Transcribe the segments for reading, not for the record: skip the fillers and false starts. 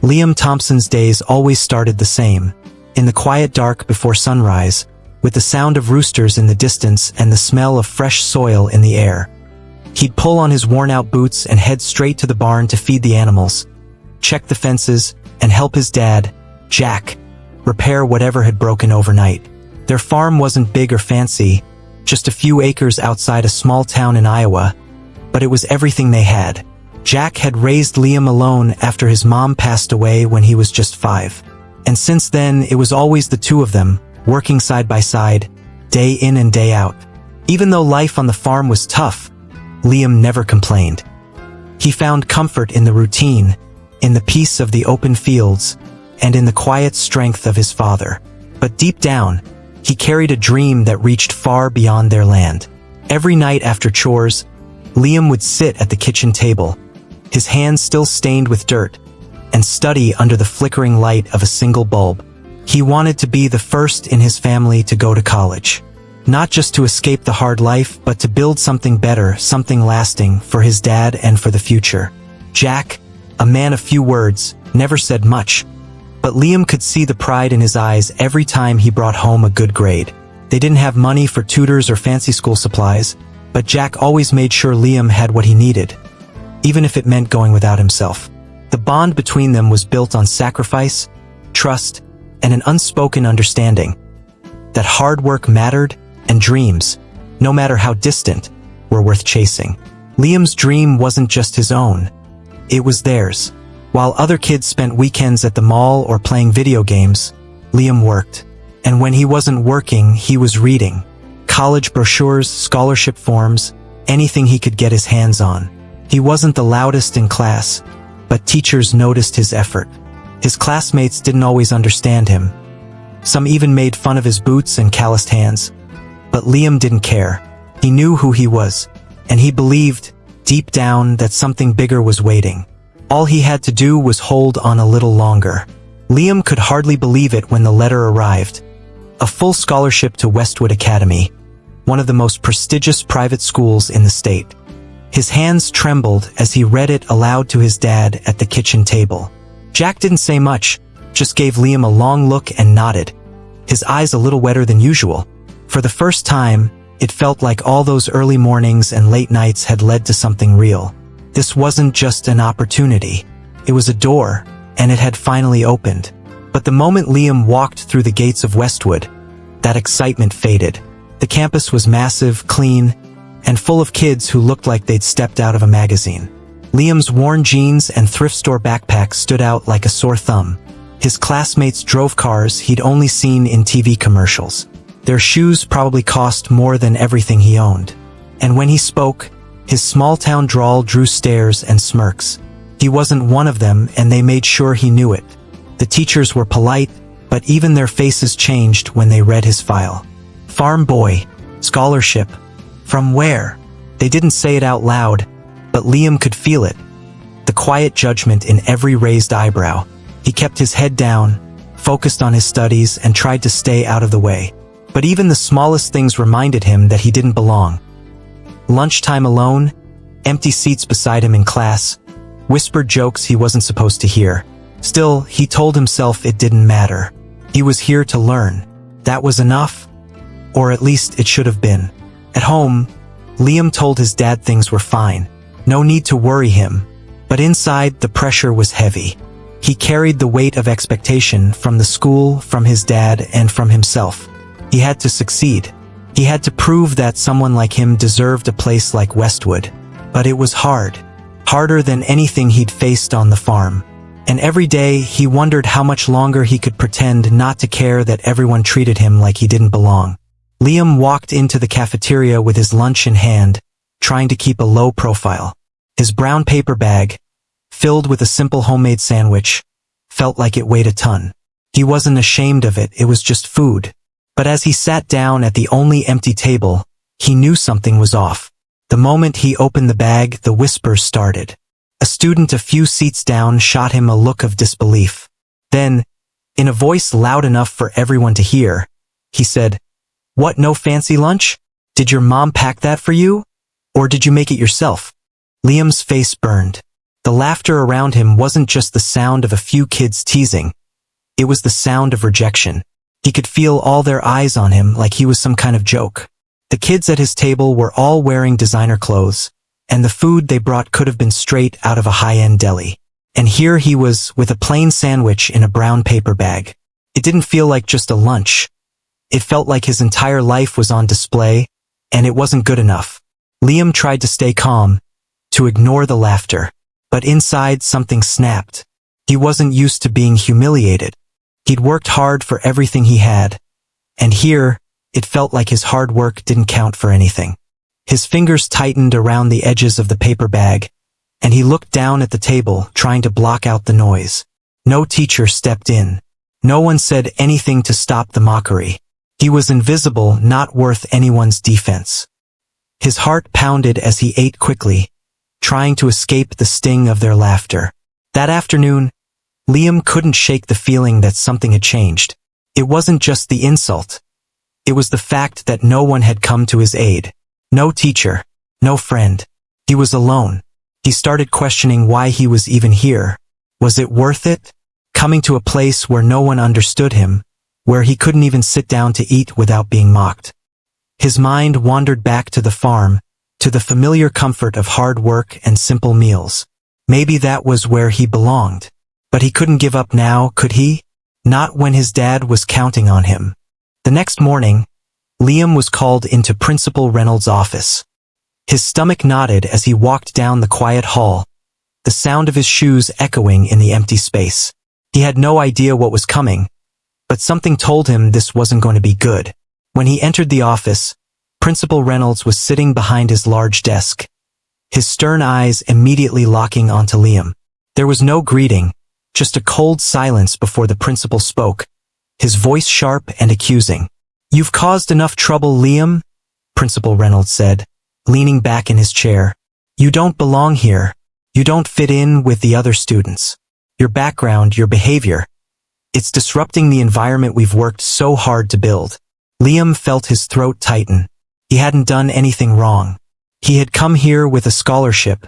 Liam Thompson's days always started the same, in the quiet dark before sunrise, with the sound of roosters in the distance and the smell of fresh soil in the air. He'd pull on his worn-out boots and head straight to the barn to feed the animals, check the fences, and help his dad, Jack, repair whatever had broken overnight. Their farm wasn't big or fancy, just a few acres outside a small town in Iowa, but it was everything they had. Jack had raised Liam alone after his mom passed away when he was just 5. And since then, it was always the two of them, working side by side, day in and day out. Even though life on the farm was tough, Liam never complained. He found comfort in the routine, in the peace of the open fields, and in the quiet strength of his father. But deep down, he carried a dream that reached far beyond their land. Every night after chores, Liam would sit at the kitchen table, his hands still stained with dirt, and study under the flickering light of a single bulb. He wanted to be the first in his family to go to college. Not just to escape the hard life, but to build something better, something lasting for his dad and for the future. Jack, a man of few words, never said much, but Liam could see the pride in his eyes every time he brought home a good grade. They didn't have money for tutors or fancy school supplies, but Jack always made sure Liam had what he needed, even if it meant going without himself. The bond between them was built on sacrifice, trust, and an unspoken understanding that hard work mattered and dreams, no matter how distant, were worth chasing. Liam's dream wasn't just his own, it was theirs. While other kids spent weekends at the mall or playing video games, Liam worked. And when he wasn't working, he was reading. College brochures, scholarship forms, anything he could get his hands on. He wasn't the loudest in class, but teachers noticed his effort. His classmates didn't always understand him. Some even made fun of his boots and calloused hands. But Liam didn't care. He knew who he was, and he believed, deep down, that something bigger was waiting. All he had to do was hold on a little longer. Liam could hardly believe it when the letter arrived. A full scholarship to Westbridge Academy, one of the most prestigious private schools in the state. His hands trembled as he read it aloud to his dad at the kitchen table. Jack didn't say much, just gave Liam a long look and nodded, his eyes a little wetter than usual. For the first time, it felt like all those early mornings and late nights had led to something real. This wasn't just an opportunity. It was a door, and it had finally opened. But the moment Liam walked through the gates of Westwood, that excitement faded. The campus was massive, clean, and full of kids who looked like they'd stepped out of a magazine. Liam's worn jeans and thrift store backpack stood out like a sore thumb. His classmates drove cars he'd only seen in TV commercials. Their shoes probably cost more than everything he owned. And when he spoke, his small-town drawl drew stares and smirks. He wasn't one of them, and they made sure he knew it. The teachers were polite, but even their faces changed when they read his file. Farm boy, scholarship. From where? They didn't say it out loud, but Liam could feel it. The quiet judgment in every raised eyebrow. He kept his head down, focused on his studies, and tried to stay out of the way. But even the smallest things reminded him that he didn't belong. Lunchtime alone, empty seats beside him in class, whispered jokes he wasn't supposed to hear. Still, he told himself it didn't matter. He was here to learn. That was enough, or at least it should have been. At home, Liam told his dad things were fine. No need to worry him. But inside, the pressure was heavy. He carried the weight of expectation from the school, from his dad, and from himself. He had to succeed. He had to prove that someone like him deserved a place like Westwood. But it was hard. Harder than anything he'd faced on the farm. And every day, he wondered how much longer he could pretend not to care that everyone treated him like he didn't belong. Liam walked into the cafeteria with his lunch in hand, trying to keep a low profile. His brown paper bag, filled with a simple homemade sandwich, felt like it weighed a ton. He wasn't ashamed of it, it was just food. But as he sat down at the only empty table, he knew something was off. The moment he opened the bag, the whispers started. A student a few seats down shot him a look of disbelief. Then, in a voice loud enough for everyone to hear, he said, "What, no fancy lunch? Did your mom pack that for you? Or did you make it yourself?" Liam's face burned. The laughter around him wasn't just the sound of a few kids teasing. It was the sound of rejection. He could feel all their eyes on him like he was some kind of joke. The kids at his table were all wearing designer clothes, and the food they brought could have been straight out of a high-end deli. And here he was, with a plain sandwich in a brown paper bag. It didn't feel like just a lunch. It felt like his entire life was on display, and it wasn't good enough. Liam tried to stay calm, to ignore the laughter, but inside something snapped. He wasn't used to being humiliated. He'd worked hard for everything he had, and here, it felt like his hard work didn't count for anything. His fingers tightened around the edges of the paper bag, and he looked down at the table, trying to block out the noise. No teacher stepped in. No one said anything to stop the mockery. He was invisible, not worth anyone's defense. His heart pounded as he ate quickly, trying to escape the sting of their laughter. That afternoon, Liam couldn't shake the feeling that something had changed. It wasn't just the insult. It was the fact that no one had come to his aid. No teacher, no friend. He was alone. He started questioning why he was even here. Was it worth it? Coming to a place where no one understood him, where he couldn't even sit down to eat without being mocked. His mind wandered back to the farm, to the familiar comfort of hard work and simple meals. Maybe that was where he belonged. But he couldn't give up now, could he? Not when his dad was counting on him. The next morning, Liam was called into Principal Reynolds' office. His stomach knotted as he walked down the quiet hall, the sound of his shoes echoing in the empty space. He had no idea what was coming, but something told him this wasn't going to be good. When he entered the office, Principal Reynolds was sitting behind his large desk, his stern eyes immediately locking onto Liam. There was no greeting, just a cold silence before the principal spoke, his voice sharp and accusing. "You've caused enough trouble, Liam," Principal Reynolds said, leaning back in his chair. "You don't belong here. You don't fit in with the other students. Your background, your behavior. It's disrupting the environment we've worked so hard to build." Liam felt his throat tighten. He hadn't done anything wrong. He had come here with a scholarship,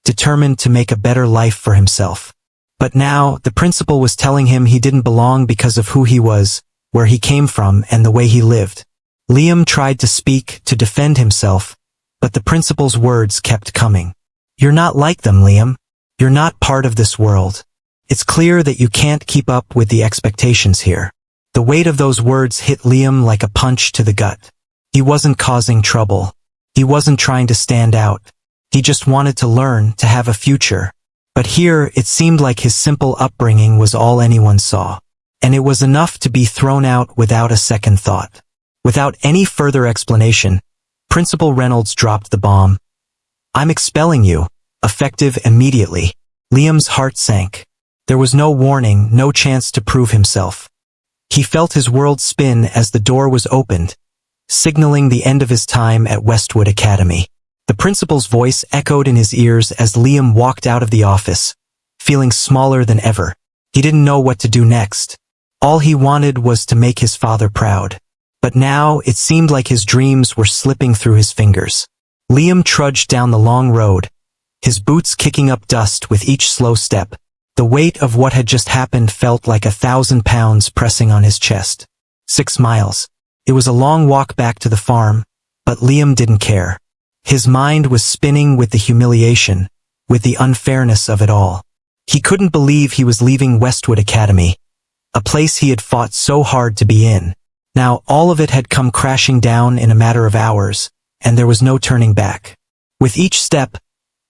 determined to make a better life for himself. But now, the principal was telling him he didn't belong because of who he was, where he came from, and the way he lived. Liam tried to speak, to defend himself, but the principal's words kept coming. "You're not like them, Liam. You're not part of this world. It's clear that you can't keep up with the expectations here." The weight of those words hit Liam like a punch to the gut. He wasn't causing trouble. He wasn't trying to stand out. He just wanted to learn, to have a future. But here, it seemed like his simple upbringing was all anyone saw. And it was enough to be thrown out without a second thought. Without any further explanation, Principal Reynolds dropped the bomb. "I'm expelling you," effective immediately. Liam's heart sank. There was no warning, no chance to prove himself. He felt his world spin as the door was opened, signaling the end of his time at Westbridge Academy. The principal's voice echoed in his ears as Liam walked out of the office, feeling smaller than ever. He didn't know what to do next. All he wanted was to make his father proud. But now, it seemed like his dreams were slipping through his fingers. Liam trudged down the long road, his boots kicking up dust with each slow step. The weight of what had just happened felt like 1,000 pounds pressing on his chest. 6 miles. It was a long walk back to the farm, but Liam didn't care. His mind was spinning with the humiliation, with the unfairness of it all. He couldn't believe he was leaving Westbridge Academy, a place he had fought so hard to be in. Now all of it had come crashing down in a matter of hours, and there was no turning back. With each step,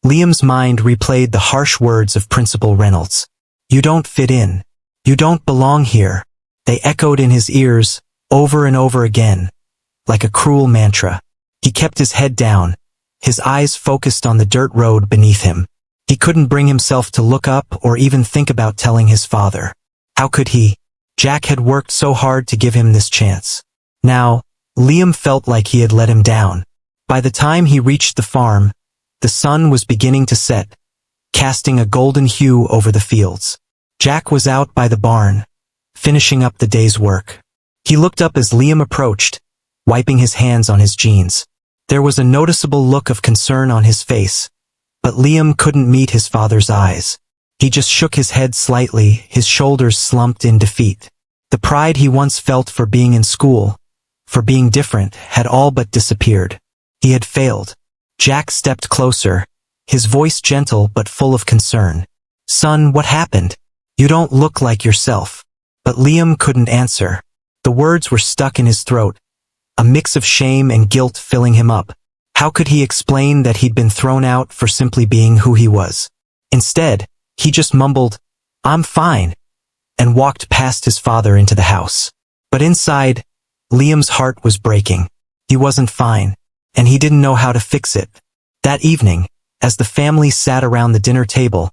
Liam's mind replayed the harsh words of Principal Reynolds. "You don't fit in. You don't belong here." They echoed in his ears, over and over again, like a cruel mantra. He kept his head down, his eyes focused on the dirt road beneath him. He couldn't bring himself to look up or even think about telling his father. How could he? Jack had worked so hard to give him this chance. Now, Liam felt like he had let him down. By the time he reached the farm, the sun was beginning to set, casting a golden hue over the fields. Jack was out by the barn, finishing up the day's work. He looked up as Liam approached, wiping his hands on his jeans. There was a noticeable look of concern on his face, But Liam couldn't meet his father's eyes. He just shook his head slightly, his shoulders slumped in defeat. The pride he once felt for being in school, for being different, had all but disappeared. He had failed. Jack stepped closer, his voice gentle but full of concern. "Son, what happened? You don't look like yourself." But Liam couldn't answer. The words were stuck in his throat, a mix of shame and guilt filling him up. How could he explain that he'd been thrown out for simply being who he was? Instead, he just mumbled, "I'm fine," and walked past his father into the house. But inside, Liam's heart was breaking. He wasn't fine, and he didn't know how to fix it. That evening, as the family sat around the dinner table,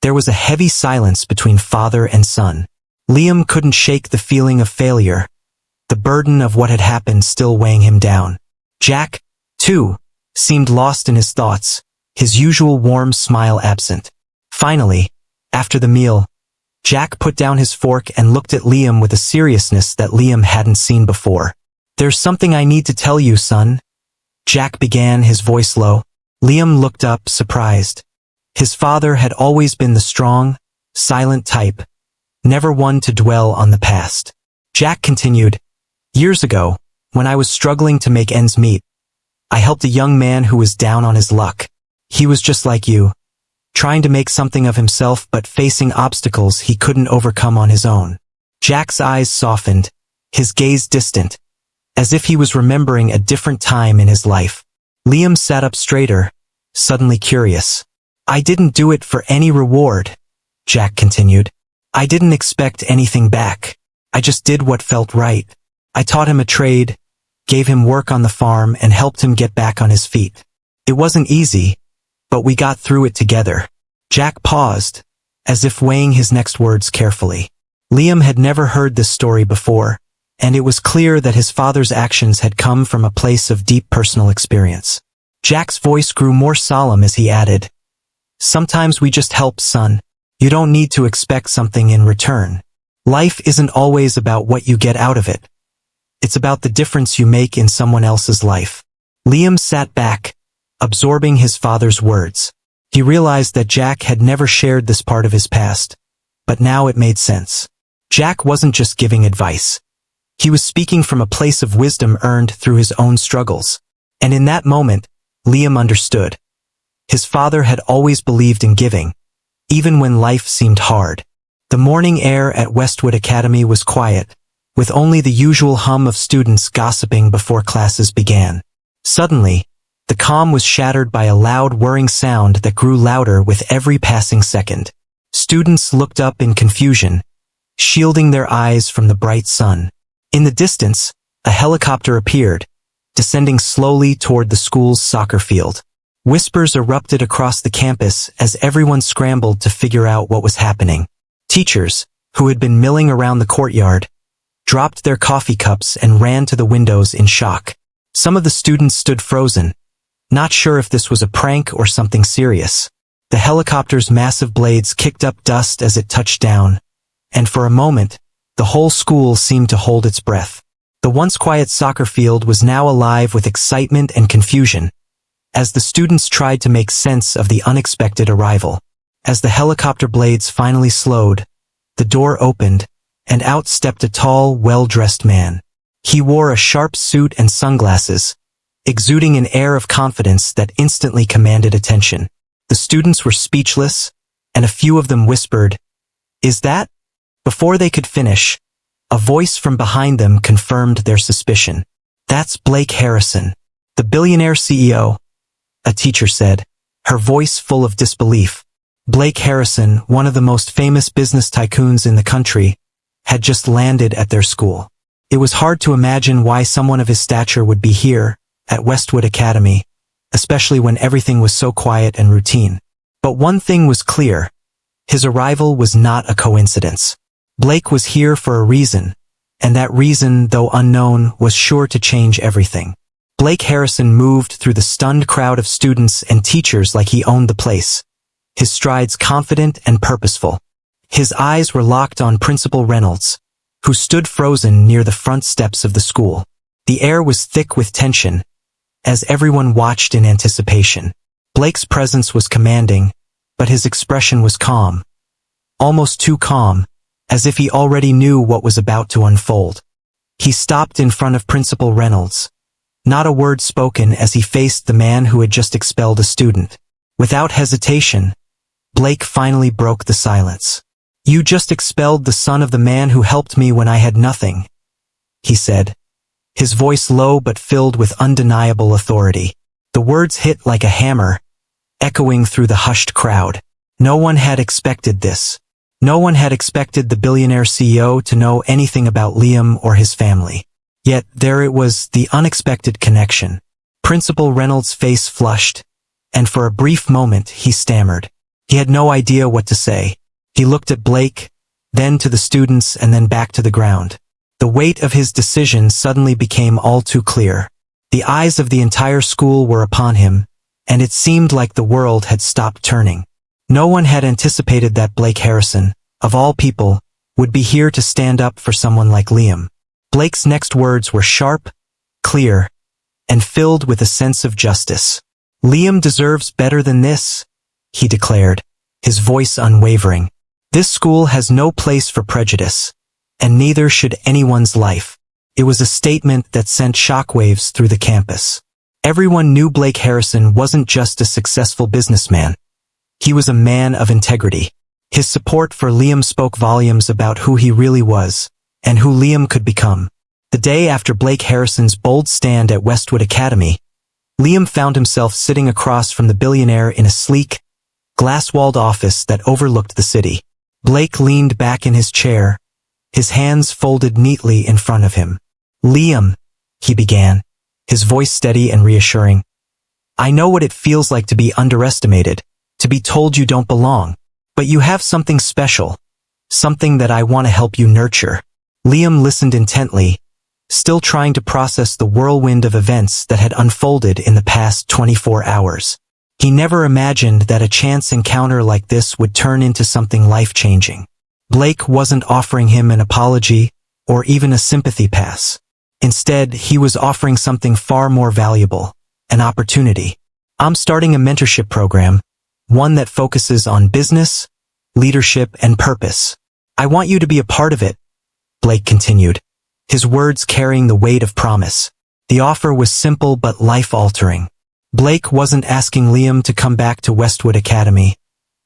there was a heavy silence between father and son. Liam couldn't shake the feeling of failure, the burden of what had happened still weighing him down. Jack, too, seemed lost in his thoughts, his usual warm smile absent. Finally, after the meal, Jack put down his fork and looked at Liam with a seriousness that Liam hadn't seen before. "There's something I need to tell you, son," Jack began, his voice low. Liam looked up, surprised. His father had always been the strong, silent type, never one to dwell on the past. Jack continued, "Years ago, when I was struggling to make ends meet, I helped a young man who was down on his luck. He was just like you, trying to make something of himself but facing obstacles he couldn't overcome on his own." Jack's eyes softened, his gaze distant, as if he was remembering a different time in his life. Liam sat up straighter, suddenly curious. "I didn't do it for any reward," Jack continued. "I didn't expect anything back. I just did what felt right. I taught him a trade, gave him work on the farm, and helped him get back on his feet. It wasn't easy, but we got through it together." Jack paused, as if weighing his next words carefully. Liam had never heard this story before, and it was clear that his father's actions had come from a place of deep personal experience. Jack's voice grew more solemn as he added, "Sometimes we just help, son. You don't need to expect something in return. Life isn't always about what you get out of it. It's about the difference you make in someone else's life." Liam sat back, absorbing his father's words. He realized that Jack had never shared this part of his past, but now it made sense. Jack wasn't just giving advice. He was speaking from a place of wisdom earned through his own struggles. And in that moment, Liam understood. His father had always believed in giving, even when life seemed hard. The morning air at Westbridge Academy was quiet, with only the usual hum of students gossiping before classes began. Suddenly, the calm was shattered by a loud whirring sound that grew louder with every passing second. Students looked up in confusion, shielding their eyes from the bright sun. In the distance, a helicopter appeared, descending slowly toward the school's soccer field. Whispers erupted across the campus as everyone scrambled to figure out what was happening. Teachers, who had been milling around the courtyard, dropped their coffee cups and ran to the windows in shock. Some of the students stood frozen, not sure if this was a prank or something serious. The helicopter's massive blades kicked up dust as it touched down, and for a moment, the whole school seemed to hold its breath. The once quiet soccer field was now alive with excitement and confusion, as the students tried to make sense of the unexpected arrival. As the helicopter blades finally slowed, the door opened, and out stepped a tall, well-dressed man. He wore a sharp suit and sunglasses, exuding an air of confidence that instantly commanded attention. The students were speechless, and a few of them whispered, "Is that?" Before they could finish, a voice from behind them confirmed their suspicion. "That's Blake Harrison, the billionaire CEO," a teacher said, her voice full of disbelief. Blake Harrison, one of the most famous business tycoons in the country, had just landed at their school. It was hard to imagine why someone of his stature would be here, at Westbridge Academy, especially when everything was so quiet and routine. But one thing was clear: his arrival was not a coincidence. Blake was here for a reason, and that reason, though unknown, was sure to change everything. Blake Harrison moved through the stunned crowd of students and teachers like he owned the place, his strides confident and purposeful. His eyes were locked on Principal Reynolds, who stood frozen near the front steps of the school. The air was thick with tension, as everyone watched in anticipation. Blake's presence was commanding, but his expression was calm. Almost too calm, as if he already knew what was about to unfold. He stopped in front of Principal Reynolds. Not a word spoken as he faced the man who had just expelled a student. Without hesitation, Blake finally broke the silence. "You just expelled the son of the man who helped me when I had nothing," he said, his voice low but filled with undeniable authority. The words hit like a hammer, echoing through the hushed crowd. No one had expected this. No one had expected the billionaire CEO to know anything about Liam or his family. Yet there it was, the unexpected connection. Principal Reynolds' face flushed, and for a brief moment he stammered. He had no idea what to say. He looked at Blake, then to the students and then back to the ground. The weight of his decision suddenly became all too clear. The eyes of the entire school were upon him, and it seemed like the world had stopped turning. No one had anticipated that Blake Harrison, of all people, would be here to stand up for someone like Liam. Blake's next words were sharp, clear, and filled with a sense of justice. "Liam deserves better than this," he declared, his voice unwavering. "This school has no place for prejudice, and neither should anyone's life." It was a statement that sent shockwaves through the campus. Everyone knew Blake Harrison wasn't just a successful businessman. He was a man of integrity. His support for Liam spoke volumes about who he really was, and who Liam could become. The day after Blake Harrison's bold stand at Westbridge Academy, Liam found himself sitting across from the billionaire in a sleek, glass-walled office that overlooked the city. Blake leaned back in his chair, his hands folded neatly in front of him. "Liam," he began, his voice steady and reassuring. "I know what it feels like to be underestimated, to be told you don't belong. But you have something special, something that I want to help you nurture." Liam listened intently, still trying to process the whirlwind of events that had unfolded in the past 24 hours. He never imagined that a chance encounter like this would turn into something life-changing. Blake wasn't offering him an apology or even a sympathy pass. Instead, he was offering something far more valuable, an opportunity. "I'm starting a mentorship program, one that focuses on business, leadership, and purpose. I want you to be a part of it," Blake continued, his words carrying the weight of promise. The offer was simple but life-altering. Blake wasn't asking Liam to come back to Westbridge Academy,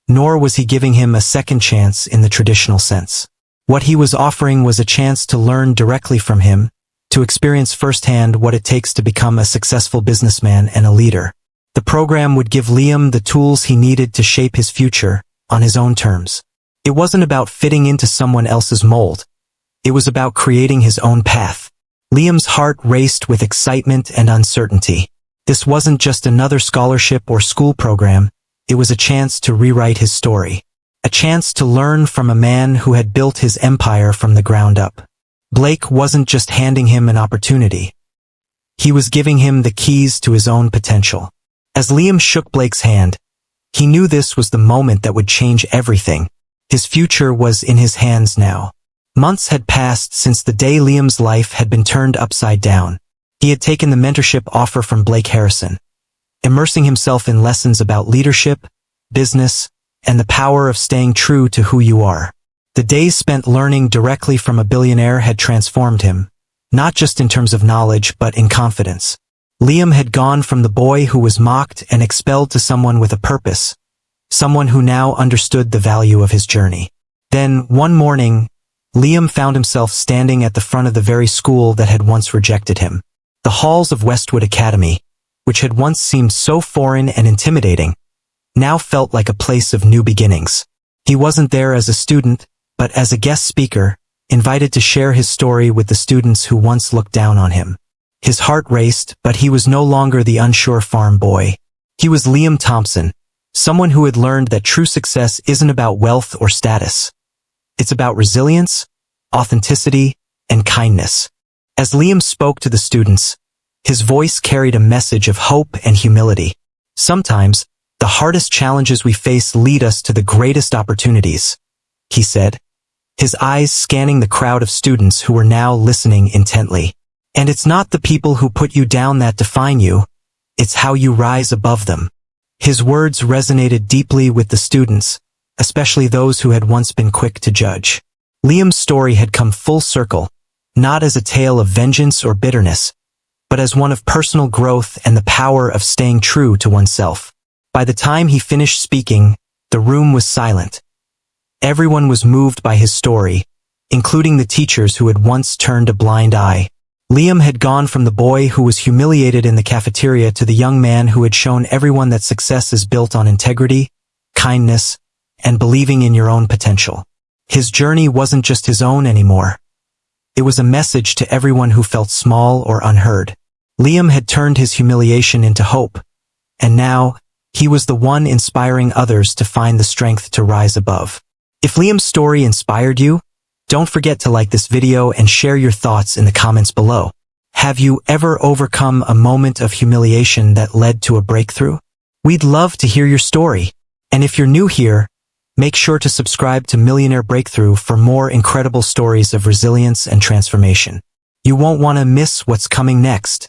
nor was he giving him a second chance in the traditional sense. What he was offering was a chance to learn directly from him, to experience firsthand what it takes to become a successful businessman and a leader. The program would give Liam the tools he needed to shape his future, on his own terms. It wasn't about fitting into someone else's mold. It was about creating his own path. Liam's heart raced with excitement and uncertainty. This wasn't just another scholarship or school program, it was a chance to rewrite his story. A chance to learn from a man who had built his empire from the ground up. Blake wasn't just handing him an opportunity. He was giving him the keys to his own potential. As Liam shook Blake's hand, he knew this was the moment that would change everything. His future was in his hands now. Months had passed since the day Liam's life had been turned upside down. He had taken the mentorship offer from Blake Harrison, immersing himself in lessons about leadership, business, and the power of staying true to who you are. The days spent learning directly from a billionaire had transformed him, not just in terms of knowledge but in confidence. Liam had gone from the boy who was mocked and expelled to someone with a purpose, someone who now understood the value of his journey. Then, one morning, Liam found himself standing at the front of the very school that had once rejected him. The halls of Westbridge Academy, which had once seemed so foreign and intimidating, now felt like a place of new beginnings. He wasn't there as a student, but as a guest speaker, invited to share his story with the students who once looked down on him. His heart raced, but he was no longer the unsure farm boy. He was Liam Thompson, someone who had learned that true success isn't about wealth or status. It's about resilience, authenticity, and kindness. As Liam spoke to the students, his voice carried a message of hope and humility. Sometimes, the hardest challenges we face lead us to the greatest opportunities, he said, his eyes scanning the crowd of students who were now listening intently. And it's not the people who put you down that define you, it's how you rise above them. His words resonated deeply with the students, especially those who had once been quick to judge. Liam's story had come full circle, not as a tale of vengeance or bitterness, but as one of personal growth and the power of staying true to oneself. By the time he finished speaking, the room was silent. Everyone was moved by his story, including the teachers who had once turned a blind eye. Liam had gone from the boy who was humiliated in the cafeteria to the young man who had shown everyone that success is built on integrity, kindness, and believing in your own potential. His journey wasn't just his own anymore. It was a message to everyone who felt small or unheard. Liam had turned his humiliation into hope, and now, he was the one inspiring others to find the strength to rise above. If Liam's story inspired you, don't forget to like this video and share your thoughts in the comments below. Have you ever overcome a moment of humiliation that led to a breakthrough? We'd love to hear your story. And if you're new here, make sure to subscribe to Millionaire Breakthrough for more incredible stories of resilience and transformation. You won't want to miss what's coming next.